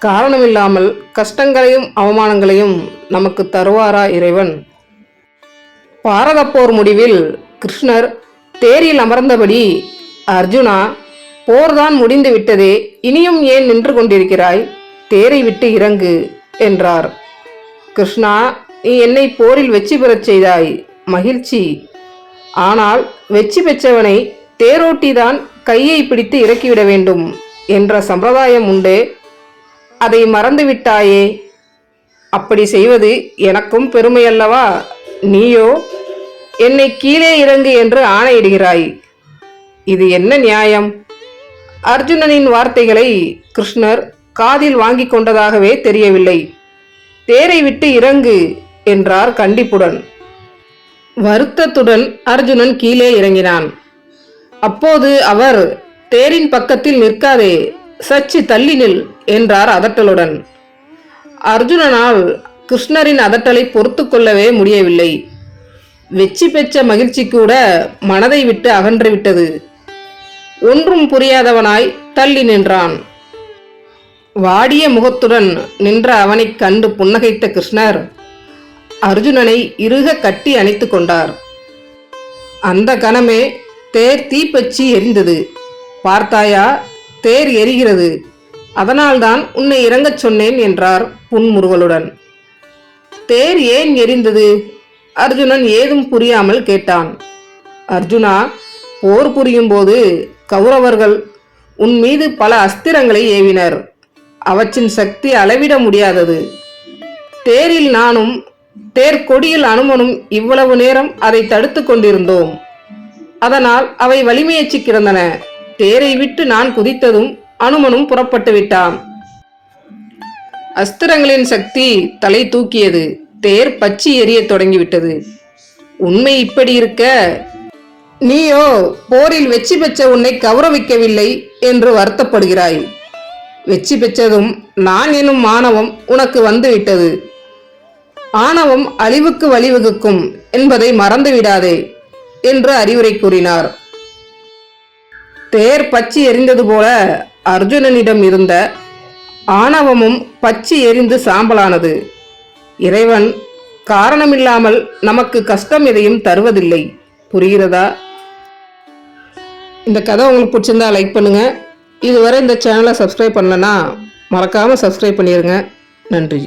காரணமில்லாமல் கஷ்டங்களையும் அவமானங்களையும் நமக்கு தருவாரா இறைவன்? பாரத போர் முடிவில் கிருஷ்ணர் தேரில் அமர்ந்தபடி, அர்ஜுனா, போர்தான் முடிந்து விட்டதே, இனியும் ஏன் நின்று கொண்டிருக்கிறாய்? தேரை விட்டு இறங்கு என்றார். கிருஷ்ணா, நீ என்னை போரில் வெற்றி பெறச் செய்தாய், மகிழ்ச்சி. ஆனால் வெற்றி பெற்றவனை தேரோட்டிதான் கையை பிடித்து இறக்கிவிட வேண்டும் என்ற சம்பிரதாயம் உண்டே, அதை மறந்துவிட்டாயே. அப்படி செய்வது எனக்கும் பெருமையல்லவா? நீயோ என்னை கீழே இறங்கு என்று ஆணையிடுகிறாய். இது என்ன நியாயம்? அர்ஜுனனின் வார்த்தைகளை கிருஷ்ணர் காதில் வாங்கி கொண்டதாகவே தெரியவில்லை. தேரை விட்டு இறங்கு என்றார் கண்டிப்புடன். வருத்தத்துடன் அர்ஜுனன் கீழே இறங்கினான். அப்போது அவர், தேரின் பக்கத்தில் நிற்காதே, சற்று தள்ளி நில் என்றார் அதட்டலுடன். அர்ஜுனனால் கிருஷ்ணரின் அதட்டலை பொறுத்து கொள்ளவே முடியவில்லை. வெற்றி பெற்ற மகிழ்ச்சி கூட மனதை விட்டு அகன்றுவிட்டது. ஒன்றும் புரியாதவனாய் தள்ளி நின்றான். வாடிய முகத்துடன் நின்ற அவனைக் கண்டு புன்னகைத்த கிருஷ்ணர் அர்ஜுனனை இறுக கட்டி அணைத்து கொண்டார். அந்த கணமே தேர் தீப்பற்றி எரிந்தது. பார்த்தாயா, தேர் எரிகிறது, அதனால்தான் உன்னை இறங்கச் சொன்னேன் என்றார் புன்முறுவலுடன். தேர் ஏன் எரிந்தது? அர்ஜுனன் ஏதும் புரியாமல் கேட்டான். அர்ஜுனா, போர் புரியும் போது கௌரவர்கள் உன் மீது பல அஸ்திரங்களை ஏவினர். அவற்றின் சக்தி அளவிட முடியாதது. தேரில் நானும் தேர்கொடியில் அனுமனும் இவ்வளவு நேரம் அதை தடுத்து கொண்டிருந்தோம். அதனால் அவை வலிமையேற்றி கிடந்தன. தேரை விட்டு நான் குதித்ததும் அனுமனும் புறப்பட்டு விட்டான். அஸ்திரங்களின் சக்தி தலை தூக்கியது. தேர் பற்றி எரிய தொடங்கிவிட்டது. உண்மை இப்படி இருக்க, நீயோ போரில் வெற்றி பெற்ற உன்னை கௌரவிக்கவில்லை என்று வருத்தப்படுகிறாய். வெற்றி பெற்றதும் நான் எனும் ஆணவம் உனக்கு வந்துவிட்டது. ஆணவம் அழிவுக்கு வழிவகுக்கும் என்பதை மறந்துவிடாதே என்று அறிவுரை கூறினார். தேர் பற்றி எரிந்தது போல அர்ஜுனனிடம் இருந்த ஆணவமும் பற்றி எரிந்து சாம்பலானது. இறைவன் காரணமில்லாமல் நமக்கு கஷ்டம் எதையும் தருவதில்லை. புரிகிறதா? இந்த கதை உங்களுக்கு பிடிச்சிருந்தா லைக் பண்ணுங்க. இதுவரை இந்த சேனலை சப்ஸ்கிரைப் பண்ணலன்னா மறக்காமல் சப்ஸ்கிரைப் பண்ணிடுங்க. நன்றி.